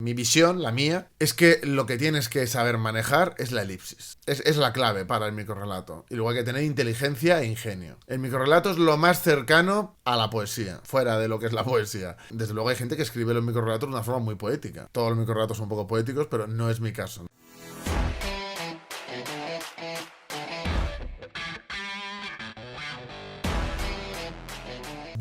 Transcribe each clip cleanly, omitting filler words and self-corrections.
Mi visión, la mía, es que lo que tienes que saber manejar es la elipsis. Es la clave para el microrrelato. Y luego hay que tener inteligencia e ingenio. El microrrelato es lo más cercano a la poesía, fuera de lo que es la poesía. Desde luego hay gente que escribe los microrrelatos de una forma muy poética. Todos los microrrelatos son un poco poéticos, pero no es mi caso.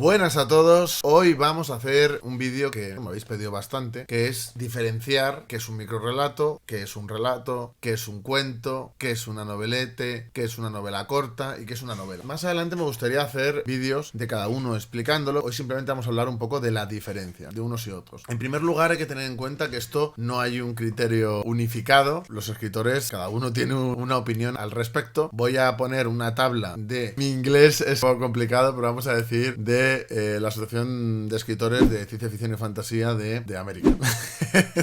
Buenas a todos, hoy vamos a hacer un vídeo que me habéis pedido bastante, que es diferenciar qué es un microrrelato, qué es un relato, qué es un cuento, qué es una novelete, qué es una novela corta y qué es una novela. Más adelante me gustaría hacer vídeos de cada uno explicándolo, hoy simplemente vamos a hablar un poco de la diferencia de unos y otros. En primer lugar hay que tener en cuenta que esto no hay un criterio unificado, los escritores, cada uno tiene una opinión al respecto. Voy a poner una tabla de... Mi inglés es un poco complicado, pero vamos a decir de la Asociación de Escritores de Ciencia Ficción y Fantasía de América.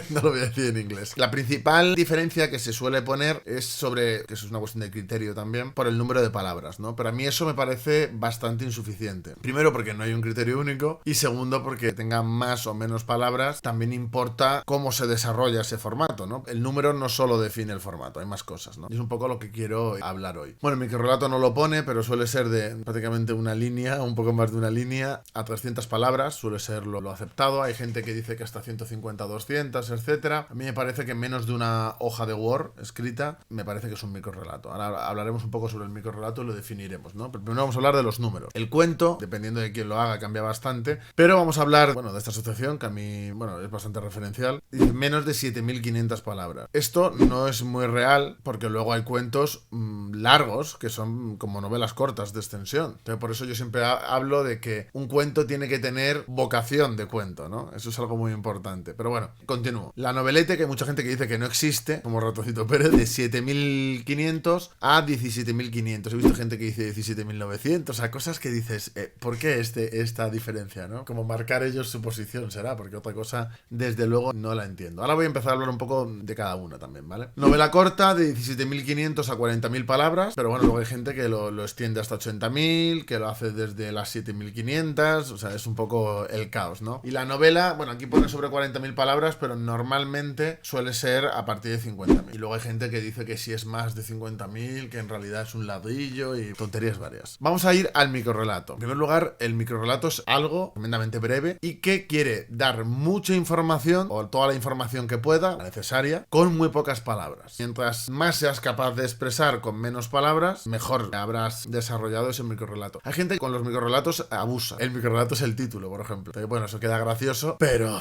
No lo voy a decir en inglés. La principal diferencia que se suele poner es sobre, que eso es una cuestión de criterio también, por el número de palabras, ¿no? Pero a mí eso me parece bastante insuficiente. Primero porque no hay un criterio único y segundo porque tenga más o menos palabras, también importa cómo se desarrolla ese formato, ¿no? El número no solo define el formato, hay más cosas, ¿no? Y es un poco lo que quiero hablar hoy. Bueno, el microrrelato no lo pone, pero suele ser de prácticamente una línea, un poco más de una línea, a 300 palabras, suele ser lo aceptado. Hay gente que dice que hasta 150, 200, etcétera. A mí me parece que menos de una hoja de Word escrita, me parece que es un microrrelato. Ahora hablaremos un poco sobre el microrrelato y lo definiremos, ¿no? Pero primero vamos a hablar de los números. El cuento, dependiendo de quién lo haga, cambia bastante, pero vamos a hablar, bueno, de esta asociación que a mí, bueno, es bastante referencial. Dice menos de 7500 palabras. Esto no es muy real porque luego hay cuentos largos que son como novelas cortas de extensión. Entonces, por eso yo siempre hablo de que un cuento tiene que tener vocación de cuento, ¿no? Eso es algo muy importante. Pero bueno, continúo. La novelete, que hay mucha gente que dice que no existe, como Ratoncito Pérez, de 7500 a 17500. He visto gente que dice 17900, o sea, cosas que dices, ¿por qué esta diferencia, no? Como marcar ellos su posición, será, porque otra cosa, desde luego, no la entiendo. Ahora voy a empezar a hablar un poco de cada una también, ¿vale? Novela corta, de 17500 a 40000 palabras, pero bueno, luego hay gente que lo extiende hasta 80000, que lo hace desde las 7500, o sea, es un poco el caos, ¿no? Y la novela, bueno, aquí pone sobre 40.000 palabras, pero normalmente suele ser a partir de 50.000. Y luego hay gente que dice que si es más de 50.000, que en realidad es un ladrillo y tonterías varias. Vamos a ir al microrrelato. En primer lugar, el microrrelato es algo tremendamente breve y que quiere dar mucha información, o toda la información que pueda, la necesaria, con muy pocas palabras. Mientras más seas capaz de expresar con menos palabras, mejor habrás desarrollado ese microrrelato. Hay gente que con los microrrelatos abusa. El microrrelato es el título, por ejemplo. Entonces, bueno, eso queda gracioso, pero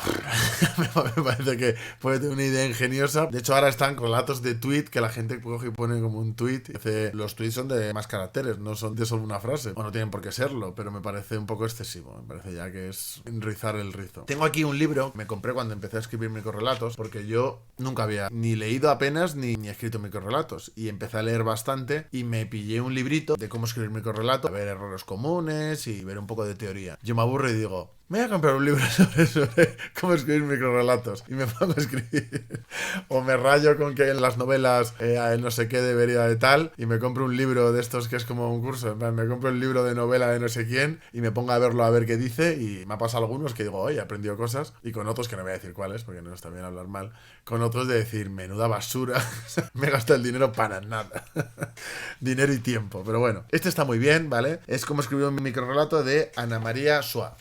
me parece que puede tener una idea ingeniosa. De hecho, ahora están con relatos de tweet que la gente coge y pone como un tweet. Los tweets son de más caracteres, no son de solo una frase. O no tienen por qué serlo, pero me parece un poco excesivo. Me parece ya que es rizar el rizo. Tengo aquí un libro que me compré cuando empecé a escribir microrrelatos, porque yo nunca había ni leído apenas ni escrito microrrelatos. Y empecé a leer bastante y me pillé un librito de cómo escribir microrrelatos, a ver errores comunes y ver un poco de teoría. Yo me aburro y digo, me voy a comprar un libro sobre cómo escribir microrrelatos y me pongo a escribir. O me rayo con que en las novelas no sé qué debería de tal y me compro un libro de estos que es como un curso. Me compro el libro de novela de no sé quién y me pongo a verlo a ver qué dice y me ha pasado algunos que digo, oye, he aprendido cosas, y con otros que no voy a decir cuáles porque no está bien hablar mal, con otros de decir, menuda basura, me gasto el dinero para nada. Dinero y tiempo, pero bueno, este está muy bien, ¿vale? Es como escribir un microrrelato de Ana María Suárez,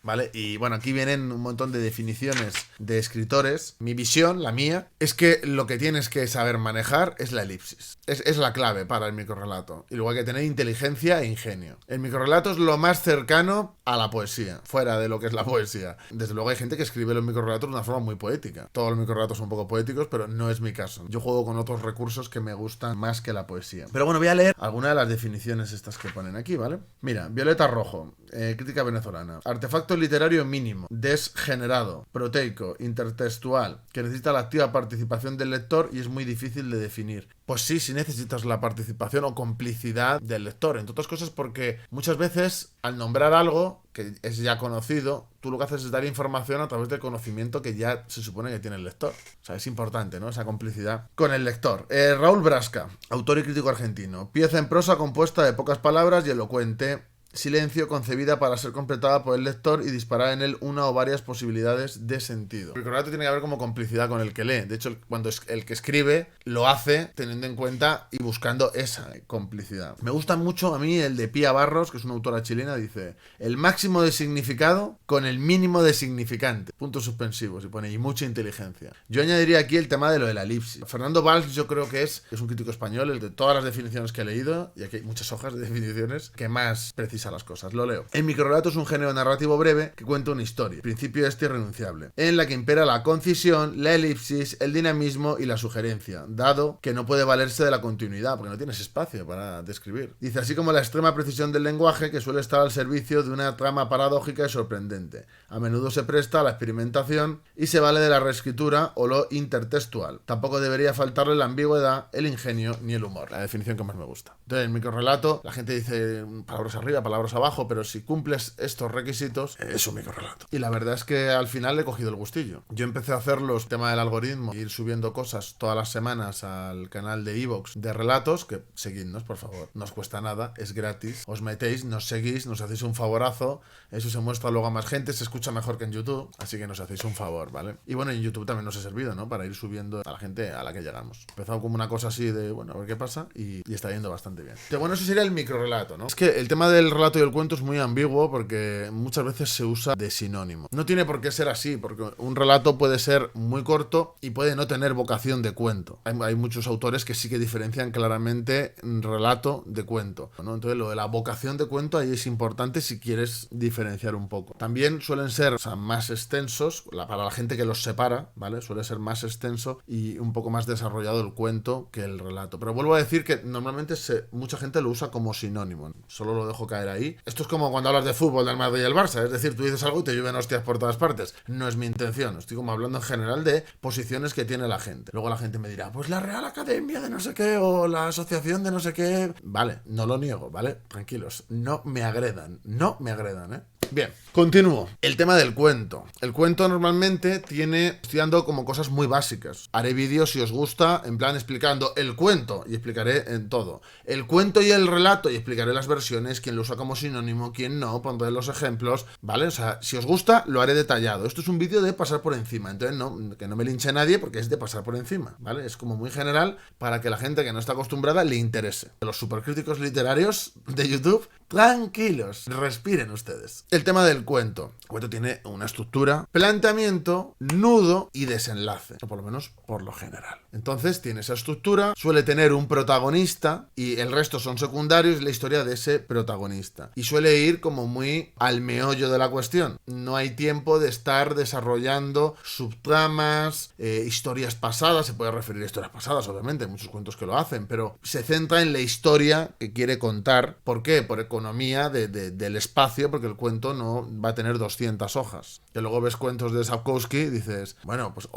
¿vale? Y bueno, aquí vienen un montón de definiciones de escritores. Mi visión, la mía, es que lo que tienes que saber manejar es la elipsis. Es la clave para el microrrelato. Y luego hay que tener inteligencia e ingenio. El microrrelato es lo más cercano a la poesía, fuera de lo que es la poesía. Desde luego hay gente que escribe los microrrelatos de una forma muy poética. Todos los microrrelatos son un poco poéticos, pero no es mi caso. Yo juego con otros recursos que me gustan más que la poesía. Pero bueno, voy a leer algunas de las definiciones estas que ponen aquí, ¿vale? Mira, Violeta Rojo, crítica venezolana. Artefacto literario mínimo, desgenerado, proteico, intertextual, que necesita la activa participación del lector y es muy difícil de definir. Pues sí necesitas la participación o complicidad del lector, entre otras cosas porque muchas veces al nombrar algo que es ya conocido, tú lo que haces es dar información a través del conocimiento que ya se supone que tiene el lector. O sea, es importante, ¿no? Esa complicidad con el lector. Raúl Brasca, autor y crítico argentino. Pieza en prosa compuesta de pocas palabras y elocuente, silencio concebida para ser completada por el lector y disparar en él una o varias posibilidades de sentido. El microrelato tiene que haber como complicidad con el que lee. De hecho, cuando el que escribe lo hace teniendo en cuenta y buscando esa complicidad. Me gusta mucho a mí el de Pía Barros, que es una autora chilena, dice: el máximo de significado con el mínimo de significante. Puntos suspensivos, y pone, y mucha inteligencia. Yo añadiría aquí el tema de lo de la elipsis. Fernando Valls, yo creo que es un crítico español, el de todas las definiciones que he leído, y aquí hay muchas hojas de definiciones, que más precisa las cosas. Lo leo. El microrelato es un género narrativo breve que cuenta una historia, principio irrenunciable, en la que impera la concisión, la elipsis, el dinamismo y la sugerencia, dado que no puede valerse de la continuidad, porque no tienes espacio para describir. Dice, así como la extrema precisión del lenguaje, que suele estar al servicio de una trama paradójica y sorprendente. A menudo se presta a la experimentación y se vale de la reescritura o lo intertextual. Tampoco debería faltarle la ambigüedad, el ingenio ni el humor. La definición que más me gusta. Entonces, el microrelato, la gente dice palabras arriba, palabras abajo, pero si cumples estos requisitos, es un microrelato. Y la verdad es que al final le he cogido el gustillo. Yo empecé a hacer los temas del algoritmo, ir subiendo cosas todas las semanas al canal de iVoox de relatos, que seguidnos, por favor, no os cuesta nada, es gratis. Os metéis, nos seguís, nos hacéis un favorazo, eso se muestra luego a más gente, se escucha mejor que en YouTube, así que nos hacéis un favor, ¿vale? Y bueno, en YouTube también nos ha servido, ¿no? Para ir subiendo a la gente a la que llegamos. Empezado como una cosa así de, bueno, a ver qué pasa, y está yendo bastante bien. Que bueno, eso sería el microrelato, ¿no? Es que el tema del relato y el cuento es muy ambiguo porque muchas veces se usa de sinónimo. No tiene por qué ser así, porque un relato puede ser muy corto y puede no tener vocación de cuento. Hay muchos autores que sí que diferencian claramente relato de cuento, ¿no? Entonces lo de la vocación de cuento ahí es importante si quieres diferenciar un poco. También suelen ser, o sea, más extensos, para la gente que los separa, ¿vale? Suele ser más extenso y un poco más desarrollado el cuento que el relato. Pero vuelvo a decir que normalmente mucha gente lo usa como sinónimo. Solo lo dejo caer ahí. Esto es como cuando hablas de fútbol del Madrid y el Barça. Es decir, tú dices algo y te llueven hostias por todas partes. No es mi intención. Estoy como hablando en general de posiciones que tiene la gente. Luego la gente me dirá, pues la Real Academia de no sé qué o la asociación de no sé qué. Vale, no lo niego, ¿vale? Tranquilos. No me agredan. No me agredan, ¿eh? Bien, continúo. El tema del cuento. El cuento normalmente estoy dando como cosas muy básicas. Haré vídeos si os gusta, en plan explicando el cuento y explicaré en todo. El cuento y el relato y explicaré las versiones, quién lo usa como sinónimo, quién no, pondré los ejemplos, ¿vale? O sea, si os gusta, lo haré detallado. Esto es un vídeo de pasar por encima, entonces que no me linche nadie porque es de pasar por encima, ¿vale? Es como muy general para que la gente que no está acostumbrada le interese. Los supercríticos literarios de YouTube, tranquilos, respiren ustedes. El tema del cuento. El cuento tiene una estructura, planteamiento, nudo y desenlace, o por lo menos por lo general. Entonces tiene esa estructura, suele tener un protagonista y el resto son secundarios, la historia de ese protagonista. Y suele ir como muy al meollo de la cuestión. No hay tiempo de estar desarrollando subtramas, historias pasadas, se puede referir a historias pasadas, obviamente, hay muchos cuentos que lo hacen, pero se centra en la historia que quiere contar. ¿Por qué? Por economía del espacio, porque el cuento no va a tener 200 hojas. Que luego ves cuentos de Sapkowski y dices, bueno, pues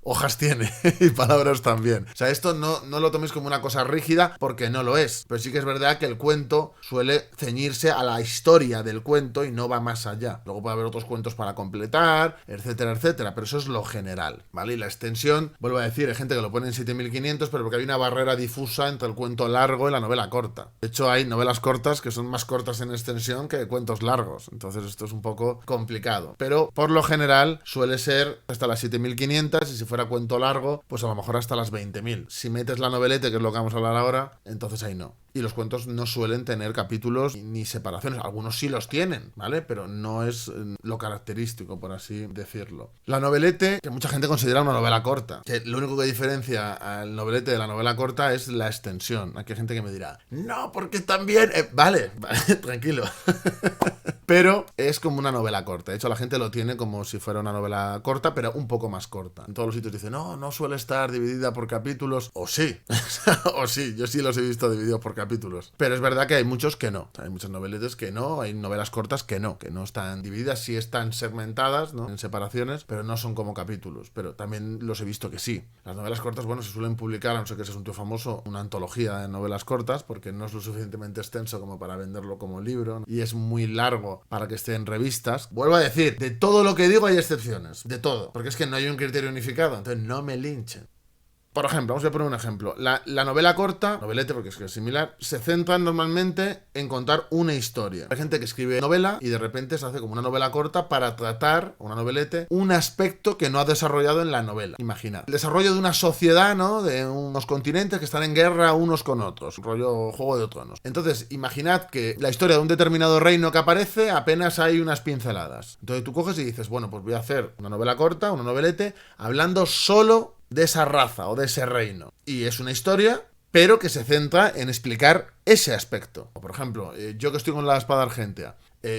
hojas tiene y palabras también. O sea, esto no lo toméis como una cosa rígida porque no lo es. Pero sí que es verdad que el cuento suele ceñirse a la historia del cuento y no va más allá. Luego puede haber otros cuentos para completar, etcétera, etcétera. Pero eso es lo general, ¿vale? Y la extensión, vuelvo a decir, hay gente que lo pone en 7500, pero porque hay una barrera difusa entre el cuento largo y la novela corta. De hecho, hay novelas cortas que son más cortas en extensión que cuentos largos. Entonces esto es un poco complicado. Pero por lo general suele ser hasta las 7500 y si fuera cuento largo, pues a lo mejor hasta las 20.000. Si metes la noveleta, que es lo que vamos a hablar ahora, entonces ahí no. Y los cuentos no suelen tener capítulos ni separaciones. Algunos sí los tienen, ¿vale? Pero no es lo característico, por así decirlo. La novelete, que mucha gente considera una novela corta. Que lo único que diferencia al novelete de la novela corta es la extensión. Aquí hay gente que me dirá, no, porque también... Vale, tranquilo. Pero es como una novela corta. De hecho, la gente lo tiene como si fuera una novela corta, pero un poco más corta. En todos los sitios dicen, no suele estar dividida por capítulos. O sí. O sí, yo sí los he visto divididos por capítulos. Pero es verdad que hay muchos que no. Hay muchas noveletes que no, hay novelas cortas que no están divididas, sí están segmentadas, ¿no? En separaciones, pero no son como capítulos. Pero también los he visto que sí. Las novelas cortas, bueno, se suelen publicar, a no ser que seas un tío famoso, una antología de novelas cortas, porque no es lo suficientemente extenso como para venderlo como libro, ¿no? Y es muy largo para que esté en revistas. Vuelvo a decir, de todo lo que digo hay excepciones, de todo, porque es que no hay un criterio unificado, entonces no me linchen. Por ejemplo, vamos a poner un ejemplo. La novela corta, novelete porque es que es similar, se centra normalmente en contar una historia. Hay gente que escribe novela y de repente se hace como una novela corta para tratar, una novelete, un aspecto que no ha desarrollado en la novela. Imaginad. El desarrollo de una sociedad, ¿no? De unos continentes que están en guerra unos con otros. Rollo Juego de Tronos. Entonces, imaginad que la historia de un determinado reino que aparece apenas hay unas pinceladas. Entonces tú coges y dices, bueno, pues voy a hacer una novela corta, una novelete, hablando solo de esa raza o de ese reino. Y es una historia, pero que se centra en explicar ese aspecto. Por ejemplo, yo que estoy con la espada argentea,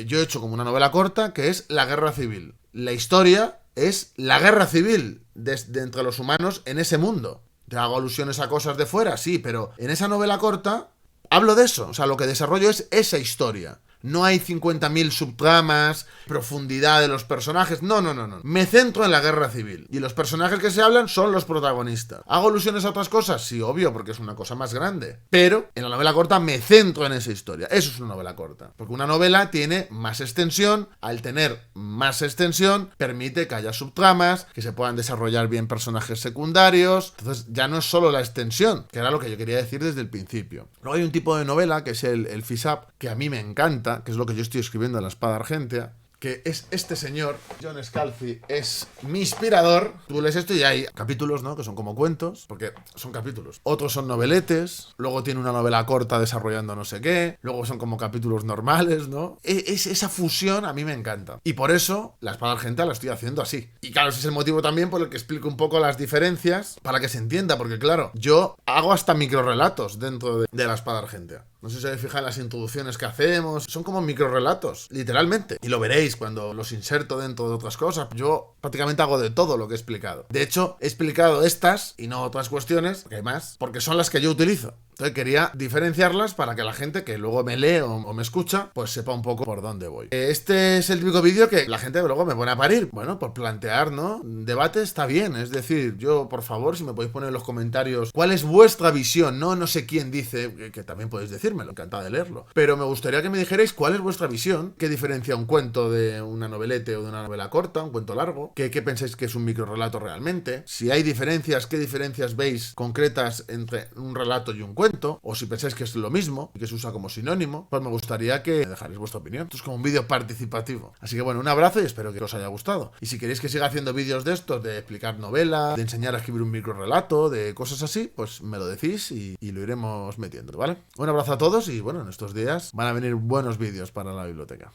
yo he hecho como una novela corta que es la guerra civil. La historia es la guerra civil de entre los humanos en ese mundo. Te hago alusiones a cosas de fuera, sí, pero en esa novela corta hablo de eso. O sea, lo que desarrollo es esa historia. No hay 50.000 subtramas, profundidad de los personajes. No. Me centro en la guerra civil. Y los personajes que se hablan son los protagonistas. ¿Hago alusiones a otras cosas? Sí, obvio, porque es una cosa más grande. Pero en la novela corta me centro en esa historia. Eso es una novela corta. Porque una novela tiene más extensión. Al tener más extensión, permite que haya subtramas, que se puedan desarrollar bien personajes secundarios. Entonces ya no es solo la extensión, que era lo que yo quería decir desde el principio. Luego hay un tipo de novela, que es el FISAP, que a mí me encanta, que es lo que yo estoy escribiendo en la espada argentea, que es este señor, John Scalzi, es mi inspirador. Tú lees esto y hay capítulos, ¿no? Que son como cuentos, porque son capítulos. Otros son noveletes, luego tiene una novela corta desarrollando no sé qué, luego son como capítulos normales, ¿no? Esa fusión a mí me encanta. Y por eso la espada argentea la estoy haciendo así. Y claro, ese es el motivo también por el que explico un poco las diferencias, para que se entienda, porque claro, yo hago hasta microrelatos dentro de la espada argentea. No sé si os fijáis en las introducciones que hacemos. Son como microrelatos, literalmente. Y lo veréis cuando los inserto dentro de otras cosas. Yo prácticamente hago de todo lo que he explicado. De hecho, he explicado estas y no otras cuestiones, porque hay más, porque son las que yo utilizo. Entonces quería diferenciarlas para que la gente que luego me lee o me escucha, pues sepa un poco por dónde voy. Este es el típico vídeo que la gente luego me pone a parir. Bueno, por plantear, ¿no? Debate está bien. Es decir, yo, por favor, si me podéis poner en los comentarios cuál es vuestra visión, no sé quién dice, que también podéis decírmelo, encantado de leerlo. Pero me gustaría que me dijerais cuál es vuestra visión, qué diferencia un cuento de una novelete o de una novela corta, un cuento largo, qué pensáis que es un microrelato realmente, si hay diferencias, qué diferencias veis concretas entre un relato y un cuento, o si pensáis que es lo mismo y que se usa como sinónimo, pues me gustaría que dejarais vuestra opinión. Esto es como un vídeo participativo. Así que bueno, un abrazo y espero que os haya gustado. Y si queréis que siga haciendo vídeos de estos, de explicar novela, de enseñar a escribir un microrelato, de cosas así, pues me lo decís y lo iremos metiendo, ¿vale? Un abrazo a todos y bueno, en estos días van a venir buenos vídeos para la biblioteca.